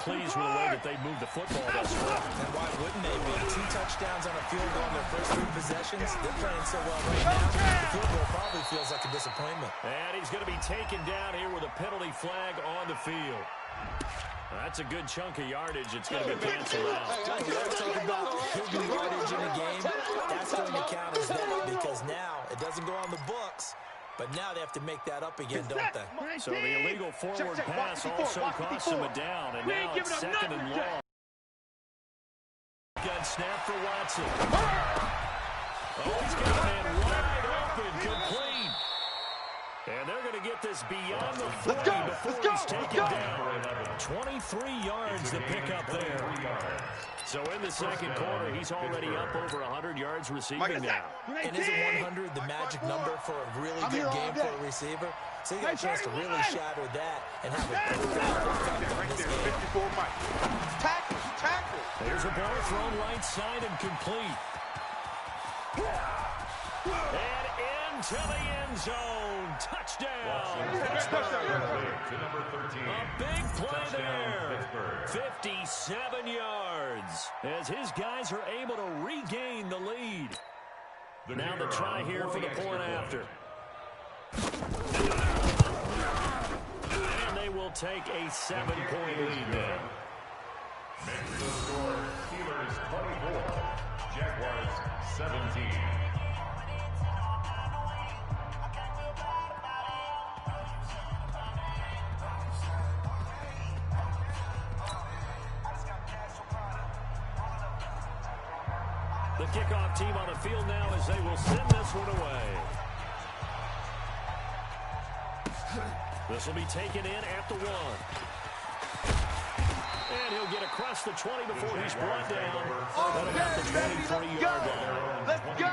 pleased with the way that they moved the football thus far. And why wouldn't they be? 2 touchdowns on a field goal in their first 3 possessions. They're playing so well right now. The field goal probably feels like a disappointment. And he's going to be taken down here with a penalty flag on the field. That's a good chunk of yardage. It's going to be canceled out. Let's talk about big yardage in the game. That's going to count as that because now it doesn't go on the books. But now they have to make that up again, don't they? So the illegal forward pass also costs him a down, and now it's 2nd and long. Gun snap for Watson. Oh, he's got a man wide open, complete. And they're going to get this beyond the 40 before he's taken down. 23 yards to pick up there. So in the second quarter, he's already up over 100 yards receiving now. And isn't 100 the magic number for a really good game for a receiver? So you got a chance to really shatter that and have a good effect on this game. Tackle. There's a ball thrown right side and complete. And into the end zone. Touchdown. A big play there. 57 yards as his guys are able to regain the lead. Now the try here for the point after. And they will take a 7-point lead now. Making the score, Steelers 24, Jaguars 17. The kickoff team on the field now as they will send this one away. This will be taken in at the 1. And he'll get across the 20 before he's brought down at about the 23-yard line. Let's go.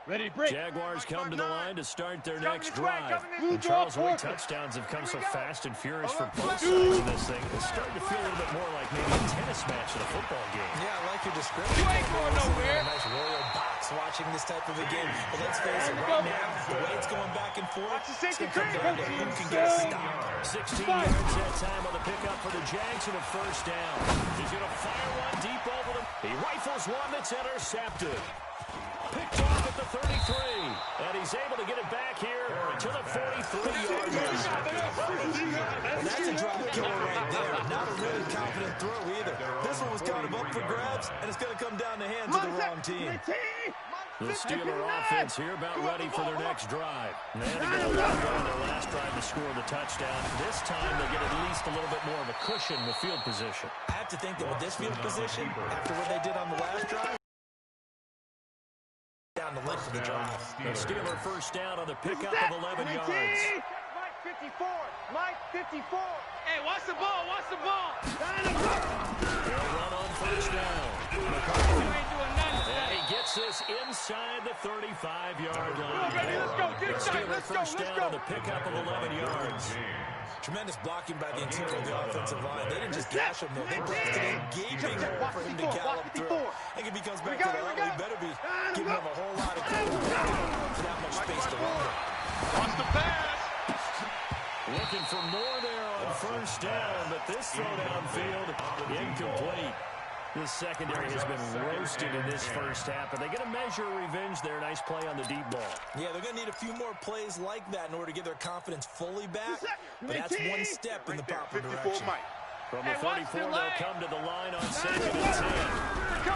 Ready to break. Jaguars come to the line to start their next drive. The Charles Wood touchdowns have come so fast and furious for both sides of this thing. It's starting to feel a little bit more like maybe a tennis match in a football game. Yeah, I like your description. You ain't going nowhere. A nice royal box watching this type of a game. But let's face it, right now, the way it's going back and forth, it's going to come down to who can get a stop. 16 yards that time on the pickup for the Jags and a first down. He's going to fire one deep over them. He rifles one that's intercepted. Picked off at the 33, and he's able to get it back here to the 43-yard line. That's a drop killer right there. Not a really confident throw either. This one was kind of up for grabs, and it's going to come down the hands of the wrong team. The Steeler offense here about ready for their next drive. And they had to go on their last drive to score the touchdown. This time they get at least a little bit more of a cushion with field position. I have to think that with this field position, after what they did on the last drive, down the length of the drive. The Steeler first down on the pickup of 11 yards. Mike 54. Mike 54. Hey, watch the ball. Watch the ball. They'll run on first down. McCarthy ain't doing nothing. And he gets this inside the 35-yard line. Ready, let's go. Get it started. Steeler first down on the pickup of 11 yards. Tremendous blocking by the interior of the offensive line. They didn't just gash him, though. They blasted a gaping hole for him to gallop through. I think if he comes back to the line, we better be giving him a whole lot of credit for that much space to run. Watch the pass. Looking for more there on first down, but this throw downfield incomplete. This secondary has been roasted in this first half, but they get a measure of revenge there. Nice play on the deep ball. Yeah, they're going to need a few more plays like that in order to get their confidence fully back, but that's one step in the proper direction. From the 34, they'll come to the line on 2nd and 10.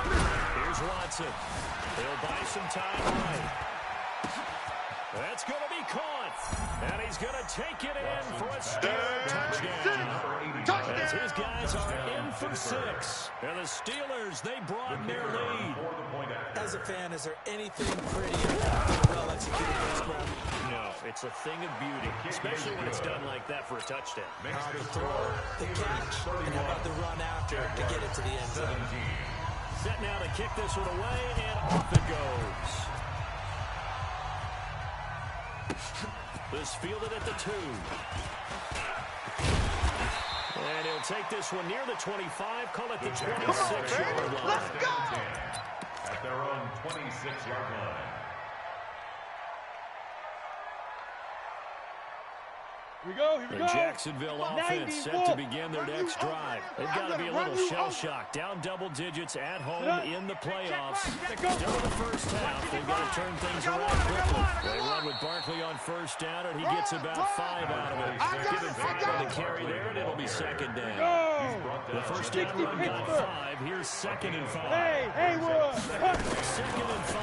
Here's Watson. He'll buy some time right. That's going to be caught. And he's going to take it in for a Steeler touchdown. As his guys are in for 6. And the Steelers, they broaden their lead. As a fan, is there anything pretty about a well-executed pass grab? No, it's a thing of beauty, especially when it's done like that for a touchdown. The throw, the catch, and how about the run after to get it to the end zone. Set now to kick this one away, and off it goes. This fielded at the 2. And he'll take this one near the 25, call it the 26-yard line. Let's go! at their own 26-yard line. Here we go, here we go. The Jacksonville offense set to begin their next drive. They've got to be a little shell-shocked. Down double digits at home in the playoffs. Still in the first half. They've got to turn things around quickly. They run with Barkley on first down, and he gets about 5 out of it. Given 5 on the carry there, and it'll be second down. The first down run got 5. Here's second and 5. Hey, Wood. Second and 5.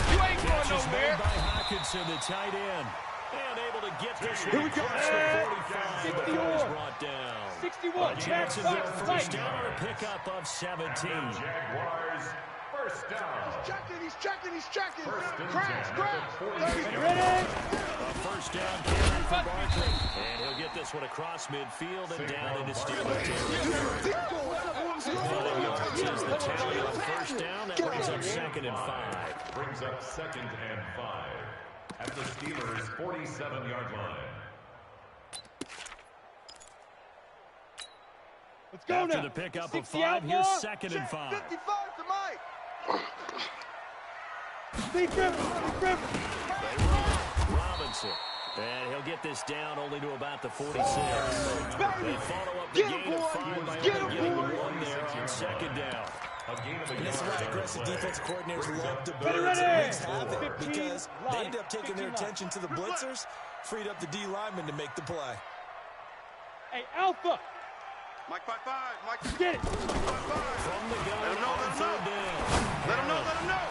You ain't going Catch is made nowhere. by Hockenson, the tight end. And able to get this Here one we go. across the 45 before he's brought down. 61. Jacksonville first down on a pickup of 17. Jaguars first down. He's checking. First and Crash. 10. You ready? A first down carry for Barkley. And he'll get this one across midfield and down into Steelers territory. 20 yards is the tally on first down. That brings up second and 5. Brings up second and 5 at the Steelers' 47-yard line. Let's go After now. the pickup of 60 5, outlaw. here's second and 5. 55 to Mike. Steve Griffin. Robinson. And he'll get this down only to about the 46. They follow up the gain of 5 by only getting 1 there on second down. And this is why aggressive defensive coordinators love to Ready, blitz ready. and wreak havoc, 15 because they end up taking their 15 attention to the blitzers, freed up the D lineman to make the play. Hey, Alpha. Mike 5-5. Mike. Get it. From the gun Let him know, on let him third know. down. Let him know.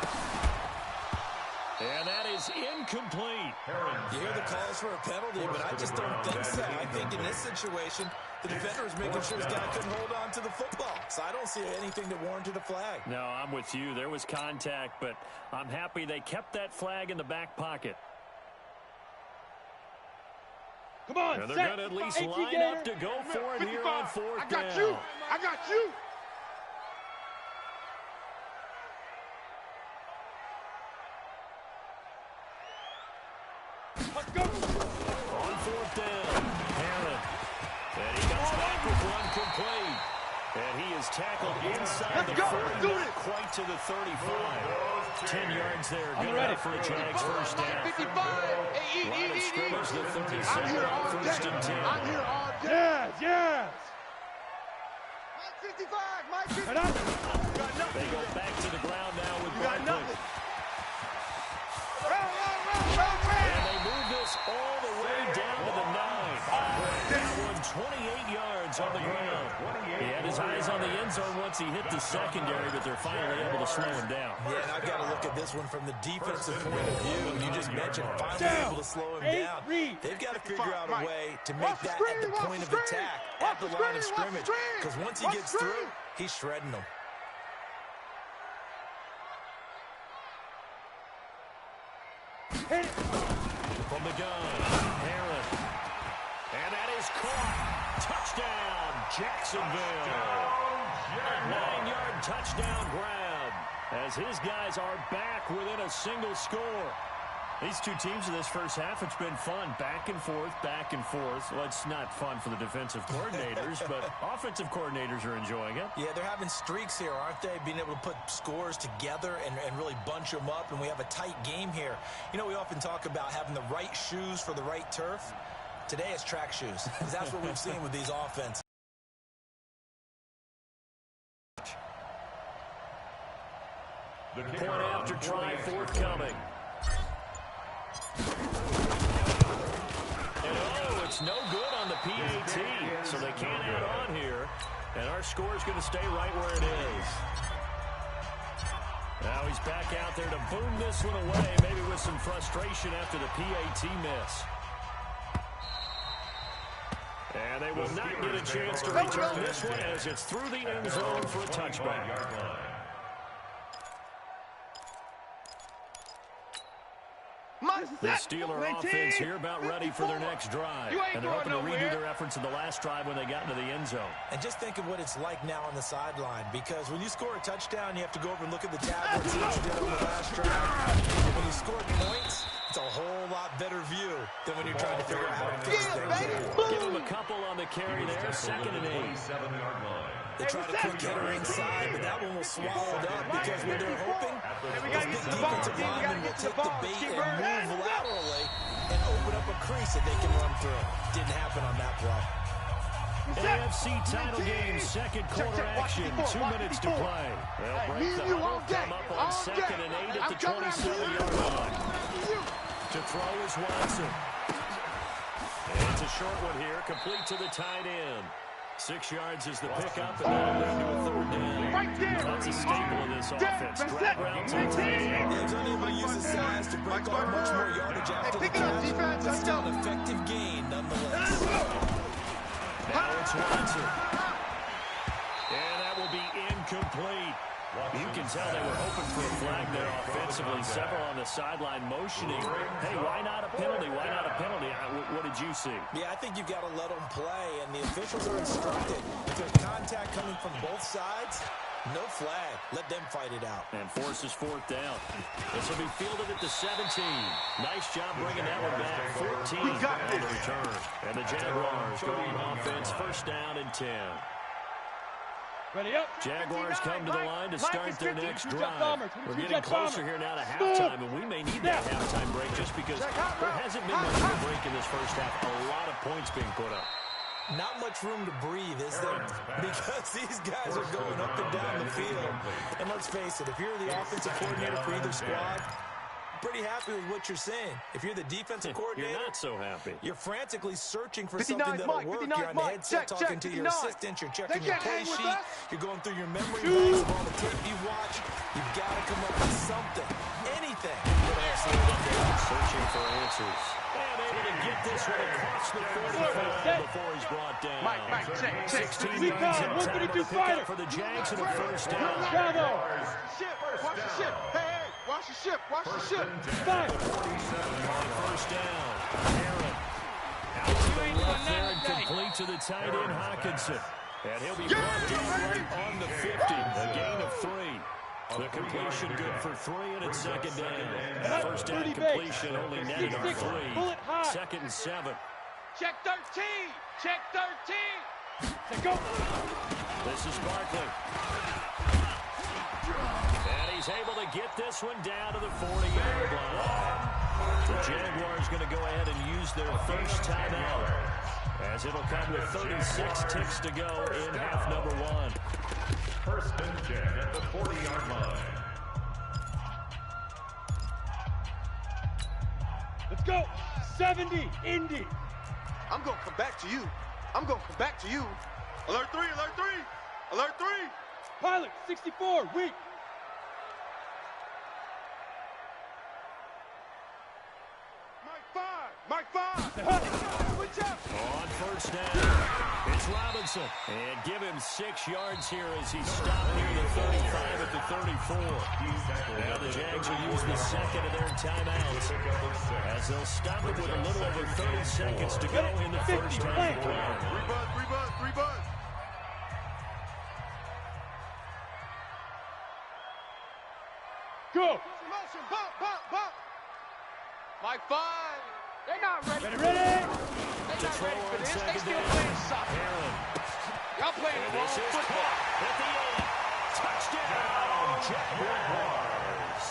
And that is incomplete. You hear the calls for a penalty, but I just don't think so. I think in this situation, the defender was making sure his guy couldn't hold on to the football. So I don't see anything that warranted a flag. No, I'm with you. There was contact, but I'm happy they kept that flag in the back pocket. Come on, And they're set. going to at least 18 line gainer. up to go for it here on 4th I got down. you. I got you. Let's go. On 4th down, Herron. And he comes back with one complete. And he is tackled inside the 40, not quite to the 35. 10 yards there, good enough for a Jags first down. 55. Hey, Line of scrimmage, the I'm 37 here all on first day. and 10. I'm here all day. Yes. Mike 55. Mike 55. Right up. They go back to the ground now with You got Barkley. nothing. And they move this all the way down to the 9. That one 28 yards on the ground. He had his eyes on the end zone once he hit the secondary, but they're finally able to slow him down. Yeah, and I've got to look at this one from the defensive point of view. You just mentioned finally able to slow him down. They've got to figure out a way to make that at the point of attack, at the line of scrimmage. Because once he gets through, he's shredding them. From the gun, Herron. And that is caught. Touchdown, Jacksonville. A 9-yard touchdown grab as his guys are back within a single score. These two teams in this first half, it's been fun. Back and forth, back and forth. Well, it's not fun for the defensive coordinators, but offensive coordinators are enjoying it. Yeah, they're having streaks here, aren't they? Being able to put scores together and really bunch them up, and we have a tight game here. You know, we often talk about having the right shoes for the right turf. Today it's track shoes, because that's what we've seen with these offenses. Point after try forthcoming. And oh, it's no good on the PAT, so they can't add on here. And our score is going to stay right where it is. Now he's back out there to boom this one away, maybe with some frustration after the PAT miss. And they will not get a chance to return this one as it's through the end zone for a touchback. The Steeler offense here about ready for their next drive. And they're hoping to redo their efforts in the last drive when they got into the end zone. And just think of what it's like now on the sideline, because when you score a touchdown, you have to go over and look at the tablet and see what you did on the last drive. And when you score points, it's a whole lot better view than when you're trying to figure out how to fix things. Give him a couple on the carry there, 2nd and 8. 27-yard line. They try to quick hitter inside, but that one was swallowed up because when they're hoping, those big defensive linemen will take the bait and move laterally and open up a crease that they can run through. Didn't happen on that play. AFC title game, second quarter action, 2 minutes to play. They'll break the huddle, come up on 2nd and 8 at the 27-yard line. To throw is Watson. And it's a short one here, complete to the tight end. 6 yards is the pickup, and that'll lead to a 3rd down. That's a staple of this offense. Drag routes on tight end. He's unable to use his size to break off much more yardage after the catch, but still an effective gain nonetheless. Now it's Watson. And that will be incomplete. You can tell they were hoping for a flag there offensively. Several on the sideline motioning. Hey, why not a penalty? Why not a penalty? What did you see? Yeah, I think you've got to let them play, and the officials are instructed. If there's contact coming from both sides, no flag. Let them fight it out. And forces 4th down. This will be fielded at the 17. Nice job bringing that one back. 14 on the return. And the Jaguars go on offense, 1st down and 10. Ready up. Jaguars come to the line to start their next drive. We're getting closer here now to halftime, and we may need that halftime break just because there hasn't been much of a break in this first half. A lot of points being put up. Not much room to breathe, is there? Because these guys are going up and down the field. And let's face it, if you're the offensive coordinator for either squad, pretty happy with what you're saying. If you're the defensive coordinator, you're not so happy. You're frantically searching for something that'll work. You're on the headset talking to your assistant. You're checking your play sheet. You're going through your memory banks of all the tape you watch. You've got to come up with something, anything. Searching for answers. And able to get this one across the 45 before he's brought down. Mike, check. 16 yards in time to pick up for the Jags and a 1st down. Watch the ship. Hey, watch the ship. Watch the ship. 1st down. Aaron. Out to the left there and complete to the tight end, Hawkinson. And he'll be brought down right on the 50. A gain of 3. The completion good for 3, and it's 2nd down. 1st down completion only netted on 3. 2nd and 7. Check 13. Check 13. Let's go. This is Barkley. And he's able to get this one down to the 40-yard line. The Jaguars going to go ahead and use their first timeout, as it'll come with 36 ticks to go in half number 1. 1st and 10 at the 40-yard line. Let's go. 70, Indy. I'm going to come back to you. I'm going to come back to you. Alert 3, alert 3. Alert 3. Pilot, 64, weak. Mike 5. On 1st down, it's Robinson. And give him 6 yards here as he stopped near the 35 at the 34. Now the Jags will use the 2nd of their timeouts, as they'll stop it with a little over 30 seconds to go in the 1st half. 3 buzz. Go. Bump. Mike 5. They're not ready. Ready. They're To not throw ready for on this. They 2nd still down. playing soccer. Aaron. Y'all playing And wrong this is football. caught at the end. Touchdown, Jaguars.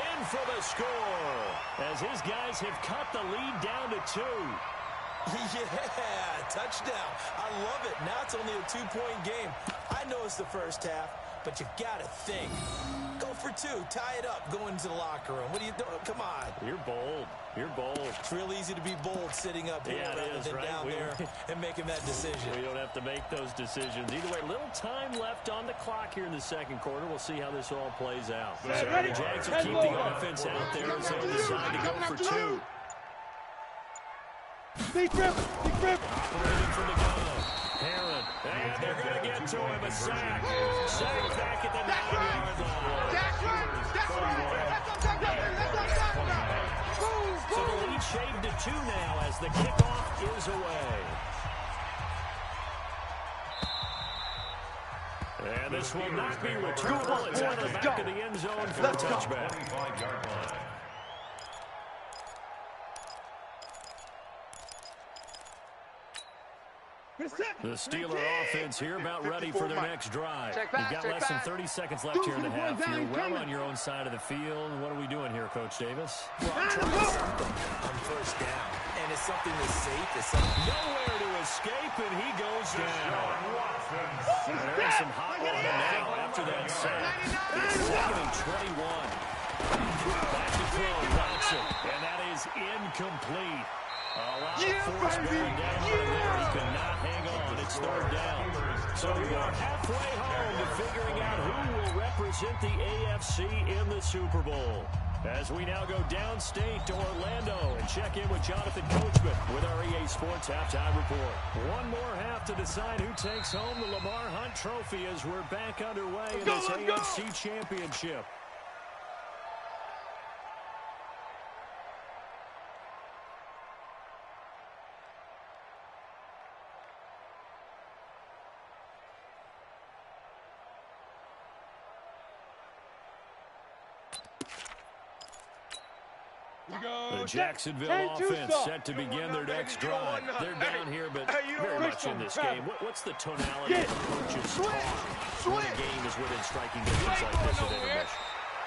In for the score, as his guys have cut the lead down to 2. Yeah, touchdown. I love it. Now it's only a 2-point game. I know it's the first half, but you got to think. Go for 2. Tie it up. Go into the locker room. What are you doing? Come on. You're bold. You're bold. It's real easy to be bold sitting up here Yeah, it rather is, than right? down there and making that decision. We don't have to make those decisions. Either way, little time left on the clock here in the 2nd quarter. We'll see how this all plays out. So the Jags will keep the offense out there as they decide to go for 2. Big rip. Operating from the gun. Heron. And they're going to get to him. A sack. Sack back at the 9-yard line. That's right. So the lead shaved to 2 now as the kickoff is away. And this will not be returnable. It's out of the back of the end zone for a touchback. 25-yard line. The Steeler offense here about ready for their next drive. You've got less than 30 seconds left here in the half. You're well on your own side of the field. What are we doing here, Coach Davis? Well, I'm trying something on first down, and it's something that's safe. It's something nowhere to escape, and he goes down. There's some hot water now after that sack. It's 2nd and 21. Back to throw, Watson, and that is incomplete. A lot of force going down right there. He could not hang on. It's 3rd down. So we are halfway home to figuring out who will represent the AFC in the Super Bowl. As we now go downstate to Orlando and check in with Jonathan Coachman with our EA Sports Halftime Report. One more half to decide who takes home the Lamar Hunt Trophy as we're back underway in this AFC Championship. The Jacksonville offense set to begin their next drive. They're down here, but very much in this game. What's the tonality of the coach's talk when a game is within striking distance like this at intermission?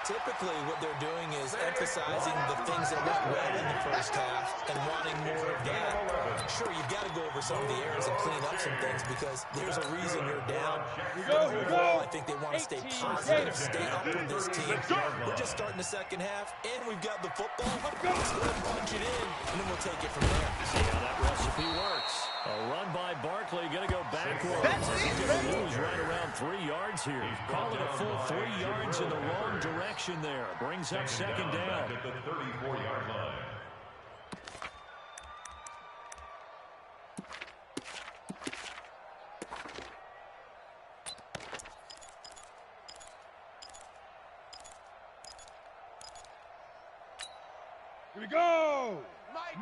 Typically, what they're doing is emphasizing the things that went well in the first half and wanting more of that. Sure, you've got to go over some of the errors and clean up some things because there's a reason you're down. But overall, I think they want to stay positive, stay up with this team. We're just starting the second half, and we've got the football. Let's go ahead and punch it in, and then we'll take it from there. See how that recipe works. A run by Barkley, going to go backwards. He's going to lose right around 3 yards here. Call it a full 3 yards in the wrong direction there. Brings up 2nd down. At the 34-yard line. Here we go!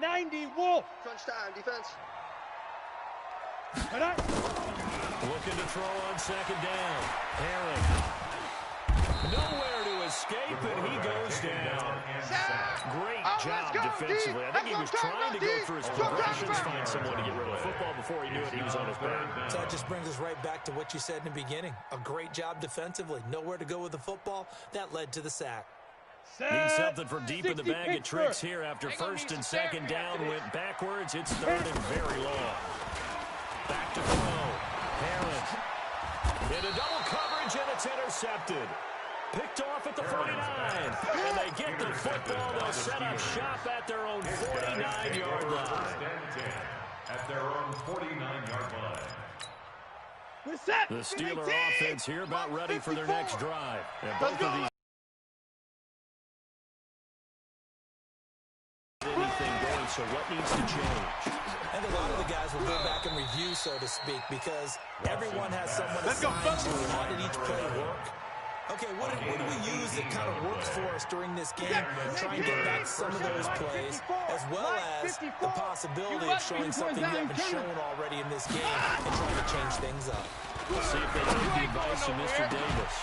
90 Wolf! Crunch time, defense. Looking to throw on 2nd down. Herring. Nowhere to escape, and he goes down. Great job defensively. I think he was trying to go for his progressions, find someone to get rid of the football. Before he knew it, he was on his back. So that just brings us right back to what you said in the beginning. A great job defensively. Nowhere to go with the football. That led to the sack. Need something from deep in the bag of tricks here after 1st and 2nd down went backwards. It's 3rd and very long. Back to throw. Herring. Into double coverage, and it's intercepted. Picked off at the 49. And they get the football. They'll set up shop at their own 49-yard line. At their own 49-yard line. The Steeler offense here about ready for their next drive. And both of these anything going, so what needs to change? And a lot of the guys will go back and review, so to speak, because everyone has someone assigned to how did each play work. Okay, what do we use that kind of works for us during this game? Try and get back some of those plays, as well as the possibility of showing something you haven't shown already in this game and trying to change things up. We'll see if they take the advice of Mr. Davis.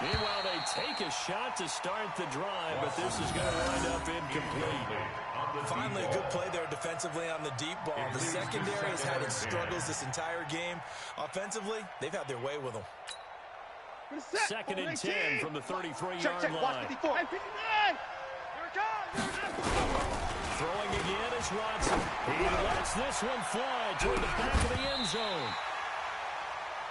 Meanwhile, they take a shot to start the drive, but this is going to wind up incomplete. Finally, a good play there defensively on the deep ball. The secondary has had its struggles this entire game. Offensively, they've had their way with them. 2nd and 10 from the 33-yard line. Throwing again is Watson. He lets this one fly toward the back of the end zone.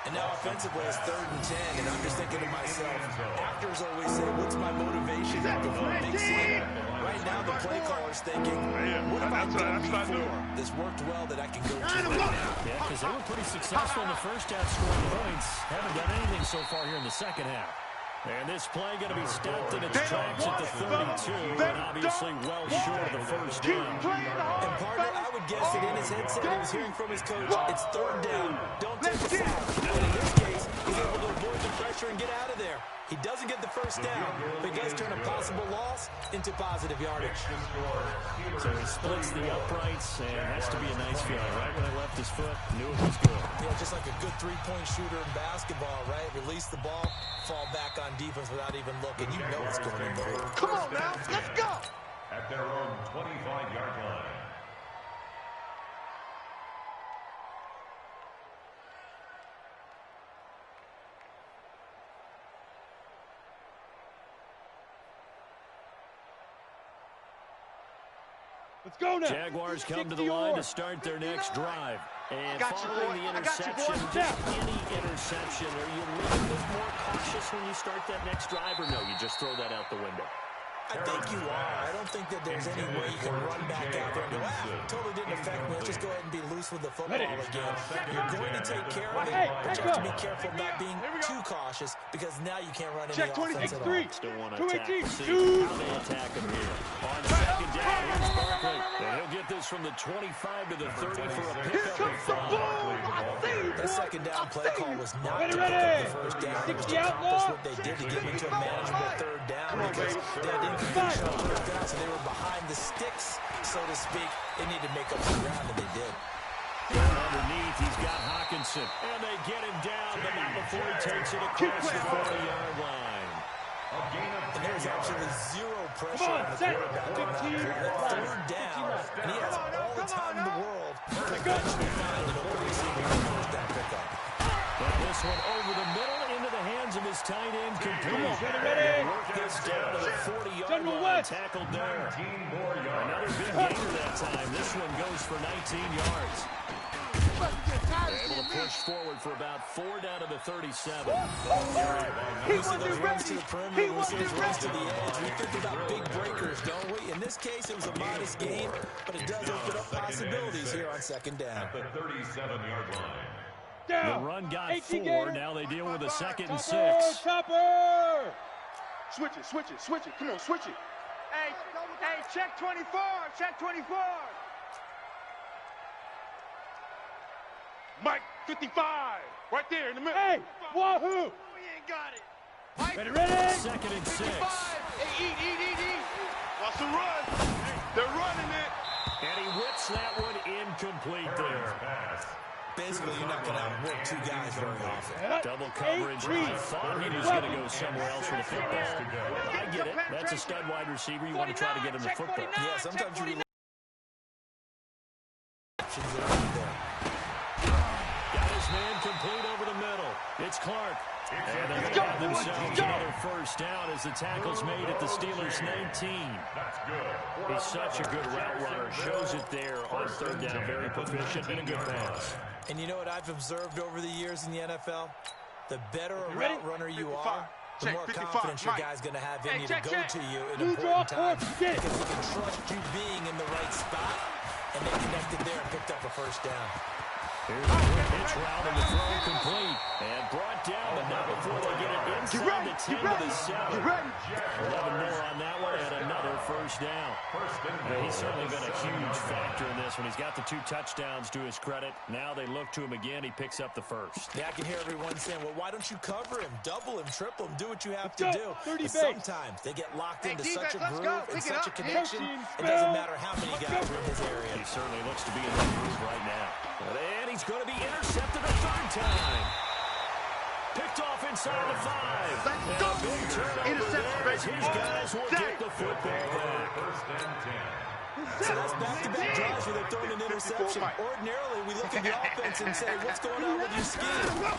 And now offensively, it's 3rd and 10, and I'm just thinking to myself, actors always say, what's my motivation before a big scene? Right now, the play caller's thinking, what have I done before? This worked well that I can go to right now. Yeah, because they were pretty successful in the first half scoring points. Haven't done anything so far here in the second half. And this play going to be stopped in its tracks at the 32, and obviously well short of the first down. And partner, I would guess that in his headset he was hearing from his coach, it's 3rd down, don't take a sack. But in this case, he's able to avoid the pressure and get out of there. He doesn't get the first down, but he does turn a possible loss into positive yardage. So he splits the uprights, and it has to be a nice feeling. Right when I left his foot, knew it was good. Yeah, just like a good three-point shooter in basketball, right? Release the ball, fall back on defense without even looking. You know it's going in the hole. Come on now, let's go. At their own 25-yard line. Let's go now. Jaguars come to the line to start their next drive. And following the interception, just any interception, are you a little bit more cautious when you start that next drive, or no, you just throw that out the window? I think you are. I don't think that there's any way you can run back out there and go, totally didn't affect me. Let's just go ahead and be loose with the football again. You're going to take care of it, but you have to be careful not being too cautious because now you can't run any offense at all. Still want to attack. See how they attack him here. On second down, here's Barkley. And he'll get this from the 25 to the 30 for a pickup of 5. That second down play call was not to pick up the first down. It was to accomplish what they did to get into a manageable third down because they had incompletion on third down, so they were behind the sticks, so to speak. They needed to make up some ground, and they did. Underneath, he's got Hawkinson. And they get him down, but not before he takes it across the 40-yard line. And there's absolutely zero pressure on the quarterback on that third down, and he has all the time in the world to eventually find an open receiver for the first down pickup. And this one over the middle into the hands of his tight end, complete. And work this down to the 40-yard line, tackled there. Another big gainer that time. This one goes for 19 yards. Able to push forward for about 4 down to the 37. We see those runs to the perimeter, we see those runs to the edge. We think about big breakers, don't we? In this case, it was a modest gain, but it does open up possibilities here on second down. At the 37-yard line. The run got 4. Now they deal with a 2nd and 6. Chopper! Switch it. Come on, switch it. Hey, check 24. Check 24. Mike, 55. Right there in the middle. Hey, wahoo! We ain't got it. Mike, Ready? 2nd and 6. Hey, eat. Watch the run. They're running it. And he whips that one incomplete there. Basically, you're not going to outwork two guys very often. Double coverage. I thought he was going to go somewhere else for the football. Well, I get it. That's a stud wide receiver. You want to try to get him the football. Yeah, sometimes you rely options that are there. Got his man complete over the middle. It's Clark. And they're going to have themselves another first down as the tackle's made at the Steelers' 19. He's such a good route runner. Shows it there on third down. Very proficient and a good pass. And you know what I've observed over the years in the NFL? The better a route runner you are, the more confidence your guy's going to have in you to go to you in important times because he can trust you being in the right spot, and they connected there and picked up a first down. Here's a quick pitch route and the throw complete. And brought down, but not before they get it inside the 10 to the 7. 11 more on that one and another first down. And he's certainly been a huge factor in this one. He's got the 2 touchdowns to his credit. Now they look to him again. He picks up the first. Yeah, I can hear everyone saying, well, why don't you cover him, double him, triple him, do what you have to do. But sometimes they get locked into such a groove and such a connection, it doesn't matter how many guys are in his area. He certainly looks to be in that groove right now. And he's going to be intercepted a 3rd time. Picked off inside the 5. And a big turnover there as his guys will get the football back. So that's back-to-back drives where they're throwing an interception. Ordinarily, we look at the offense and say, what's going on with your scheme?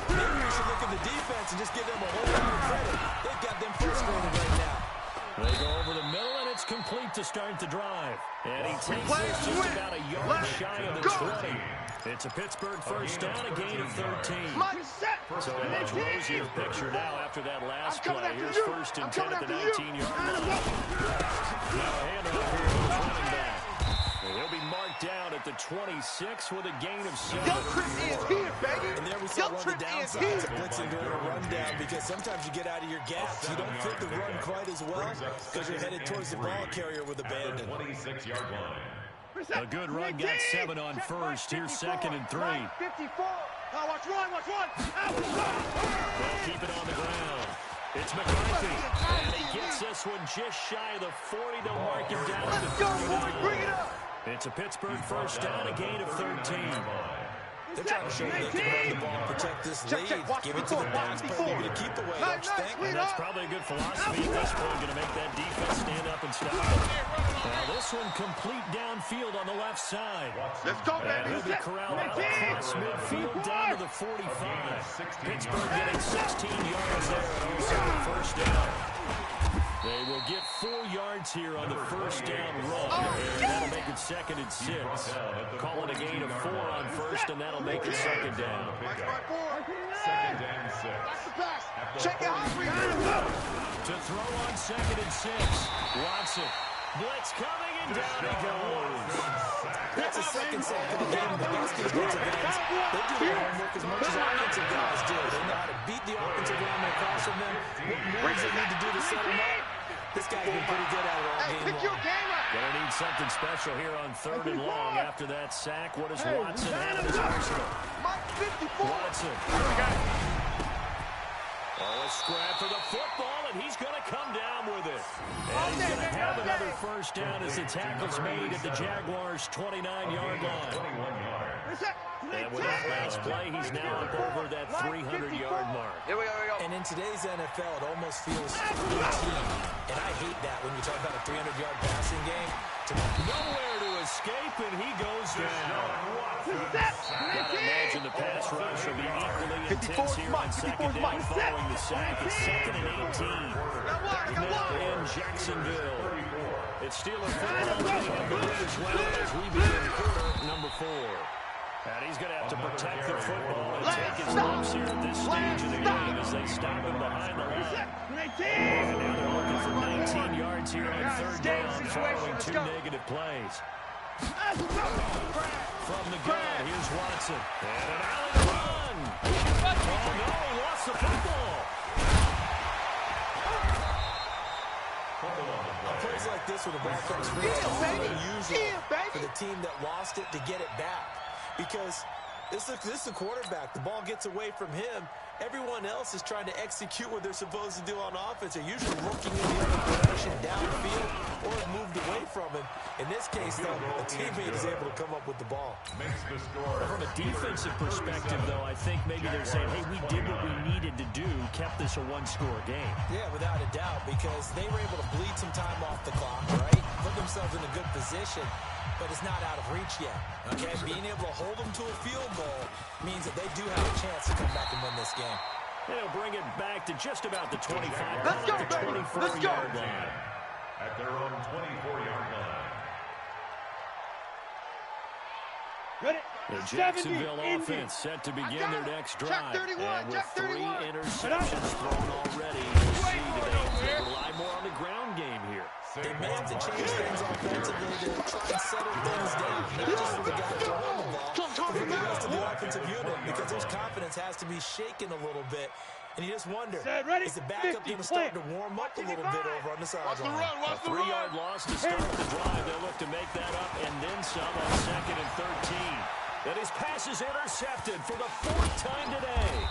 Maybe we should look at the defense and just give them a whole lot of credit. They've got them frustrated right now. They go over the middle, and it's complete to start the drive. And he takes this just about a yard shy of the 20. It's a Pittsburgh first down, a gain of 13. So a much rosier picture now after that last play. Here's 1st and 10 at the 19-yard line. Now a handoff here to the running back. He'll be marked down at the 26 with a gain of 7. And there we saw one of the downsides of blitzing during a rundown because sometimes you get out of your gaps. You don't fit the run quite as well because you're headed towards the ball carrier with abandon. 26-yard line. A good run, got 7 on first. Here's 2nd and 3. 54. Now watch one. They'll keep it on the ground. It's McCarthy. And he gets this one just shy of the 40 to mark him down to the 39. Bring it up. It's a Pittsburgh first down, a gain of 13. They're trying to show they can run the ball, protect this lead, give it to the backs, play maybe to keep away, don't you think? And that's probably a good philosophy at this point, going to make that defense stand up and stop it. Now this one complete downfield on the left side. Let's go, And baby. he'll be corralled out across midfield down to the 45. Pittsburgh getting 16 yards there and also a first down. They will get 4 yards here on the first down run. And that'll make it 2nd and 6. Call it a gain of 4 on first, and that'll make it 2nd down. 2nd and 6. Check it out. To throw on 2nd and 6. Watson. Blitz coming, and down he goes. That's a second sack of the game. The best defensive ends, they do their homework as much as offensive guys do. They know how to beat the offensive lineman across from them. What moves they need to do to set them up. This guy's been pretty good at it all game long. Gonna need something special here on 3rd and long. After that sack, what does Watson have in his arsenal? Watson. Oh, a scrap for the football, and he's going to come down with it. And he's going to have another first down as the tackle's made at the Jaguars' 29-yard line. And with that last play, he's now up over that 300-yard mark. Here we go. And in today's NFL, it almost feels routine. And I hate that when you talk about a 300-yard passing game. Nowhere to escape, and he goes down. Gotta imagine the pass rush will be equally intense here on 2nd down following the sack. It's 2nd and 18. Now in Jacksonville. It's Steeler football as well as we begin quarter number 4. And he's going to have to protect the football and take his lumps here at this stage of the game as they stop him behind the line. And now they're looking for 19 yards here on 3rd down following 2 negative plays. From the gun, here's Watson. And an alley to run. Oh, no, he lost the football. Plays like this with the ball comes free, it's unusual for the team that lost it to get it back. Because this is a quarterback. The ball gets away from him. Everyone else is trying to execute what they're supposed to do on offense. They're usually looking in the other direction downfield or have moved away from it. In this case, though, a teammate is able to come up with the ball. From a defensive perspective, though, I think maybe they're saying, hey, we did what we needed to do, kept this a 1-score game. Yeah, without a doubt, because they were able to bleed some time off the clock, right? Put themselves in a good position, but it's not out of reach yet, okay? Being able to hold them to a field goal means that they do have a chance to come back and win this game. They'll bring it back to just about the 25, Let's go, the 24-yard line. At their own 24-yard line. The Jacksonville offense set to begin their next drive. And with 3 interceptions thrown already, we'll see they rely more on the ground game here. They may have to change things offensively to try and settle things down, not just for the guy throwing the ball, but for the rest of the offensive unit, because his confidence has to be shaken a little bit. And you just wonder, is the backup going to start to warm up a little bit over on the sideline? A 3-yard loss to start the drive. They'll look to make that up and then some on 2nd and 13. And his pass is intercepted for the 4th time today.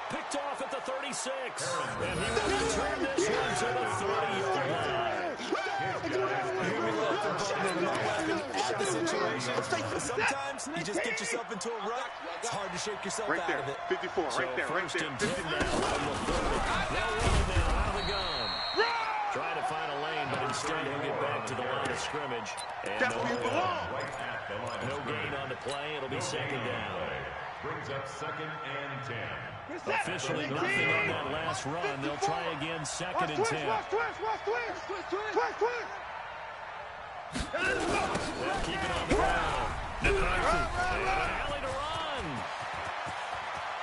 Picked off at the 36. And he will return this one to the 30-yard line. At the situation. Sometimes you just get yourself into a rut. It's hard to shake yourself out of it. 54, right there. First and 10 now from the 30. Now running now out of the gun. Trying to find a lane, but instead he'll get back to the line of scrimmage. And no gain on the play. It'll be 2nd down. Brings up 2nd and 10. Officially nothing on that last run. They'll try again 2nd and 10. They'll keep it on the ground. And an alley to run.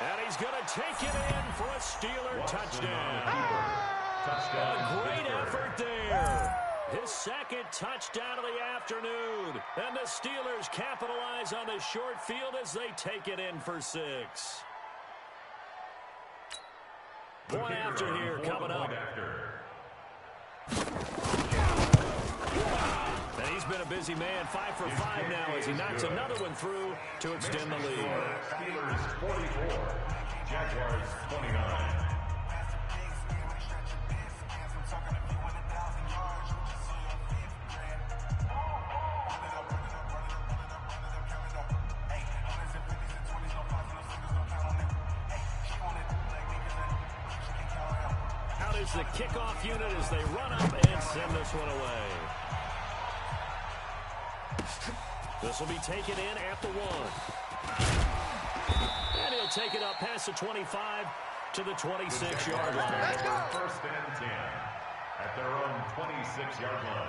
And he's going to take it in for a Steeler touchdown. A great effort there. His 2nd touchdown of the afternoon. And the Steelers capitalize on the short field as they take it in for 6. Point after here coming up. And he's been a busy man, 5 for 5 now as he knocks another one through to extend the lead. Steelers 44, Jaguars 29. Out is the kickoff unit as they run up and send this one away. This will be taken in at the 1. And he'll take it up past the 25 to the 26-yard line. First and 10 26-yard line.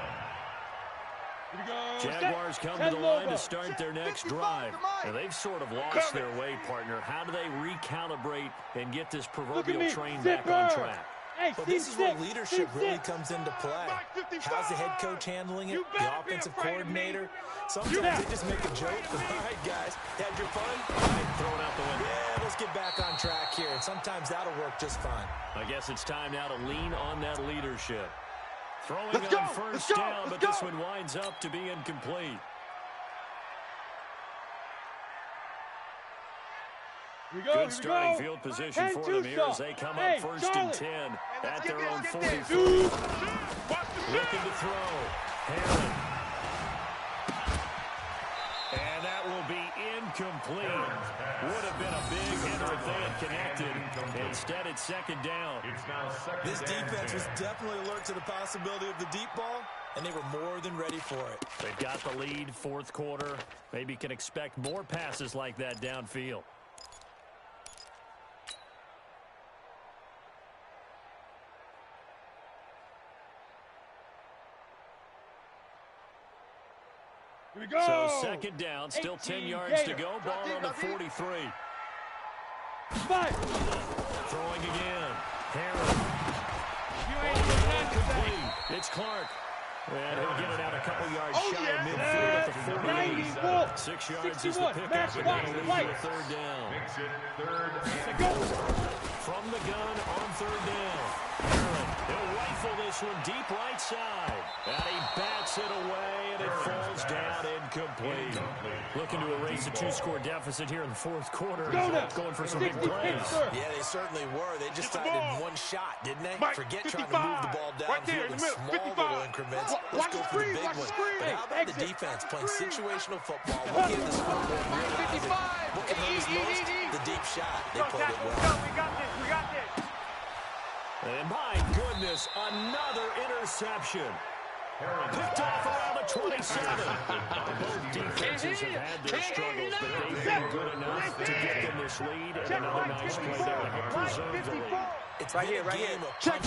Jaguars come to the line to start their next drive. Now, they've sort of lost their way, partner. How do they recalibrate and get this proverbial train back on track? Well, this is where leadership really comes into play. How's the head coach handling it? The offensive coordinator? Sometimes they just make a joke. All right, guys, had your fun? All right, throw it out the window. Yeah, let's get back on track here. And sometimes that'll work just fine. I guess it's time now to lean on that leadership. Throwing on first down, but this one winds up to be incomplete. Good starting field position for them here as they come up first and 10 at their own 44. Looking to throw. Herron. And that will be incomplete. Would have been a big hitter if they had connected. Instead, it's second down. This defense was definitely alert to the possibility of the deep ball, and they were more than ready for it. They've got the lead, fourth quarter. Maybe can expect more passes like that downfield. So second down, still 10 yards to go. Ball on the 43. Throwing again. Herron. Complete. It's Clark. And he'll get it out a couple yards shy of midfield at the 48. 6 yards is the pickup, and that'll lead to a third down. From the gun on third down. Herron, he'll rifle this one deep right side. And he bats it away, and it falls down incomplete. Looking to erase a two-score deficit here in the fourth quarter. Going for some big plays. Yeah, they certainly were. They just decided one shot, didn't they? Forget trying to move the ball downfield in small little increments. Let's go for the big one. But how about the defense playing situational football? What gave this football realizing what can hurt us most? The deep shot. They played it well. We got this. We got this. And my goodness, another interception. Picked off around the 27. Both defenses have had their struggles, but they've been good enough to get them this lead. And another nice play there to help preserve the lead. It's right here, right here. Check.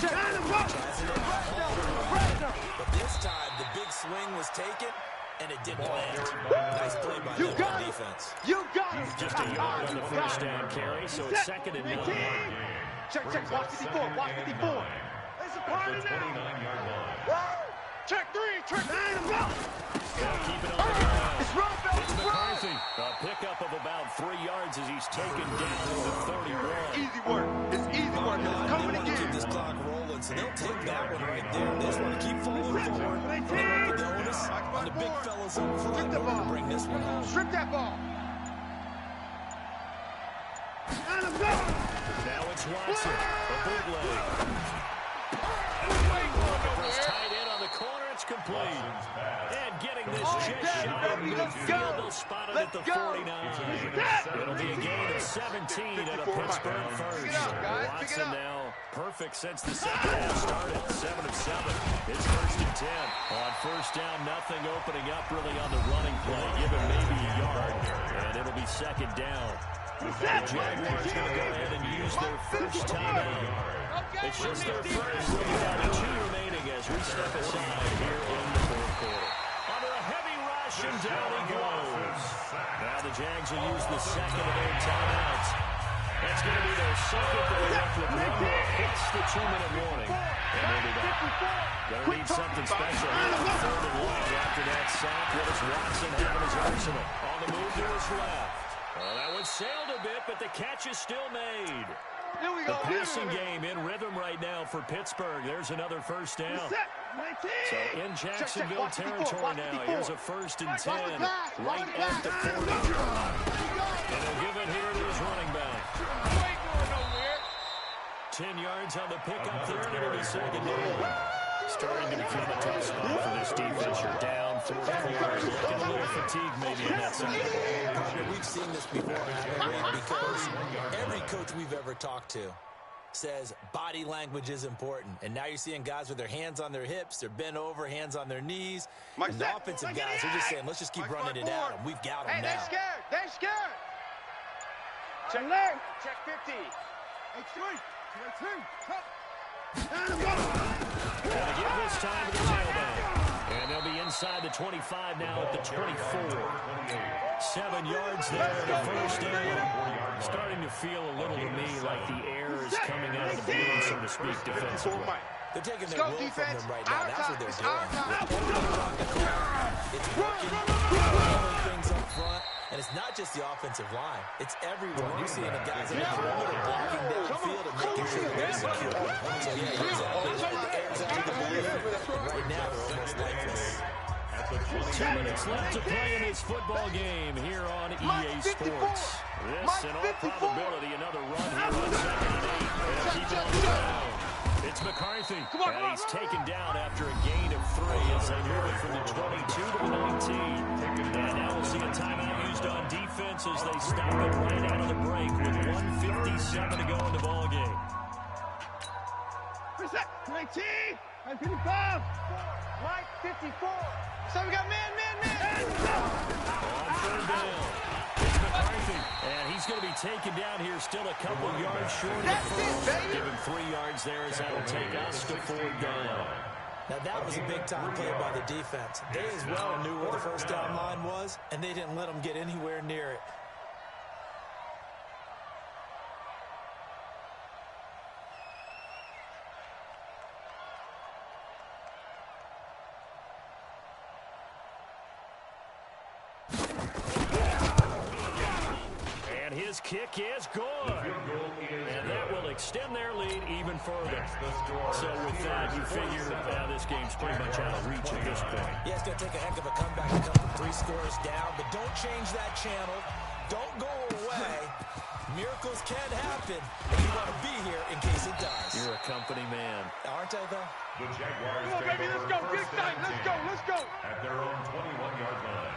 But this time, the big swing was taken, and it didn't land. Nice play by them on defense. You got it. Just a yard on the first down carry, so it's second and 9. Check. Watch 54. Watch 54. It's a party now. 29-yard line. Check 3. Check 9. Now keep it on the ground. It's run, Bill. It's McCarthy. A pickup of about 3 yards as he's taken down to the 31. Easy work. It's easy work. It's coming They want to keep again. this clock rolling, so they'll take that one right there. They just want to keep falling forward. They want to put the onus on the big fellas up front in order to bring this one home. Strip that ball. Now it's Watson. A bootleg. Tight end on the corner. It's complete. And getting this just shy of midfield. They'll spot it at the 49. It'll be a gain of 17 at a Pittsburgh first. Watson now perfect since the second half started. 7 of 7. It's first and 10. On first down, nothing opening up really on the running play. Give him maybe a yard. And it'll be second down. The Jaguars going to go ahead and use their first timeout. It's just their first. We've got 2 remaining as we step aside here in the fourth quarter. Under a heavy rush, and down he goes. Now the Jags will use the second of their timeouts. That's going to be their second that they left with no more. Hits the 2-minute warning. And they'll be back. Going to need something special here on third and long after that sack. What does Watson have in his arsenal? On the move to his left. Well, that one sailed a bit, but the catch is still made. The passing game in rhythm right now for Pittsburgh. There's another first down. So in Jacksonville territory now. Here's a first and 10 right at the 40. And they'll give it here to his running back. 10 yards on the pickup there, and it'll be second down. Starting to become a tough spot for this defense. You're down fourth quarter. Looking a little fatigue maybe in that side of the ball. We've seen this before, haven't we? Because every coach we've ever talked to says body language is important. And now you're seeing guys with their hands on their hips, they're bent over, hands on their knees. And the offensive guys are just saying, let's just keep running it at them. We've got them now. They're scared. They're scared. Check 50. Gotta give this time to the inside the 25 now at the 24. 7 yards there at the first down. Starting to feel a little to me like the air is coming out of the balloon, so to speak, defensively. They're taking their will from them right now. That's what they're doing. It's working, pulling things up front, and it's not just the offensive line. It's everyone. You're seeing the guys in the perimeter blocking downfield and making sure they're secure. So, yeah, exactly. The air's out of the balloon. Right now, they're almost lifeless. 2 minutes left to play in this football game here on EA Sports. This, in all probability, another run here on 2nd and 8. They'll keep it on the ground. It's McCarthy, and he's taken down after a gain of 3 as they move it from the 22 to the 19. And now we'll see a timeout used on defense as they stop it right out of the break with 1:57 to go in the ball game. Where's that? 19! I'm 55! Mike, 54! So we got man! On 3rd down, it's McCarthy, and he's going to be taken down here still a couple yards short of the first. Give him 3 yards there as that'll take us to 4th down. Now, that was a big-time play by the defense. They as well knew where the first down line was, and they didn't let them get anywhere near it. His kick is good, and that will extend their lead even further. So with that, you figure this game's pretty much out of reach at this point. Yeah, it's going to take a heck of a comeback to come from 3 scores down, but don't change that channel. Don't go away. Miracles can happen, and you want to be here in case it does. You're a company man. Aren't I, though? The Jaguars Come on, baby, let's go. Get excited. Let's go. At their own 21-yard line.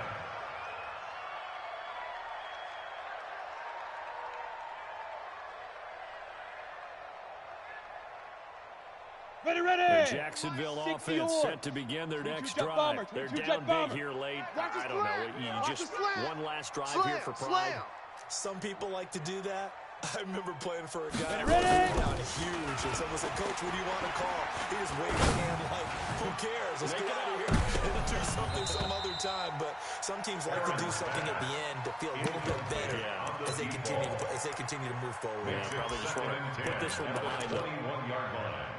The Jacksonville offense set to begin their next drive. They're down big here late. I don't know. You just one last drive here for pride. Some people like to do that. I remember playing for a guy down huge, and someone said, "Coach, what do you want to call?" He just waved his hand like, "Who cares? Let's get out of here and do something some other time." But some teams like to do something at the end to feel a little bit better as they continue to move forward. Yeah, probably just want to put this one behind them. 21-yard line.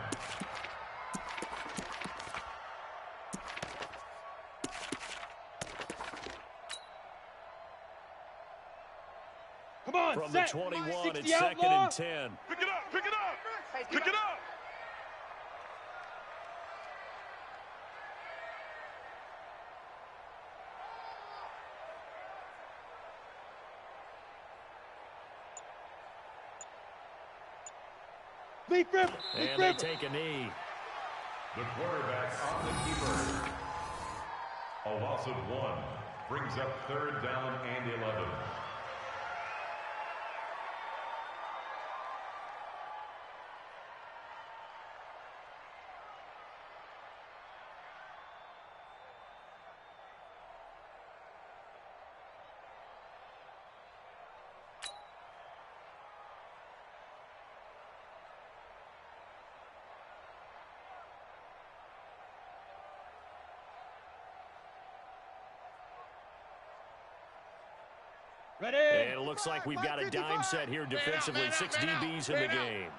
Come on, From set. the 21, it's 60 2nd outlaw. and 10. Pick it up. Leaf River. And they take a knee. The quarterback on the keeper. A loss of 1 brings up 3rd down and 11. Ready. And it looks like we've got a dime set here defensively. 6 DBs in the game.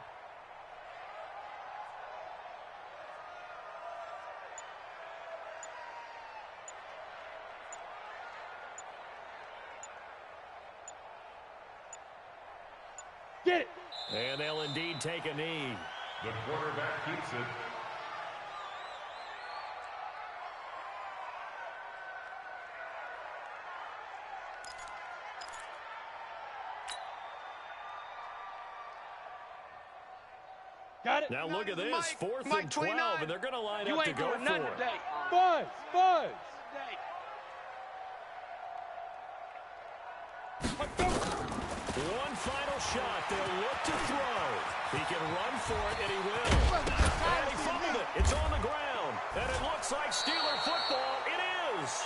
Get it. And they'll indeed take a knee. The quarterback keeps it. Got it. Now look at this, 4th and 12, and they're going to line up to go for it. Buzz. One final shot. They'll look to throw. He can run for it, and he will. And he fumbled it. It's on the ground. And it looks like Steeler football. It is.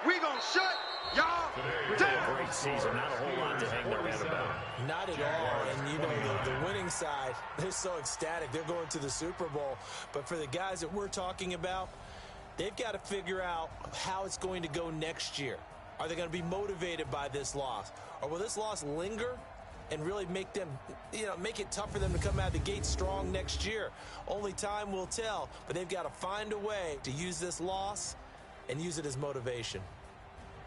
We gonna shut y'all down. Great season. Not a whole lot to hang their head about. Not at all. And, you know, the winning side, they're so ecstatic. They're going to the Super Bowl. But for the guys that we're talking about, They've got to figure out how it's going to go next year. Are they going to be motivated by this loss? Or will this loss linger and really make them, make it tough for them to come out of the gate strong next year? Only time will tell, but they've got to find a way to use this loss and use it as motivation.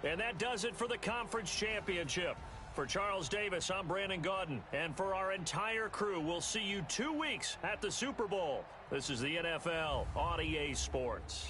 And that does it for the conference championship. For Charles Davis, I'm Brandon Gaudin. And for our entire crew, we'll see you 2 weeks at the Super Bowl. This is the NFL on EA Sports.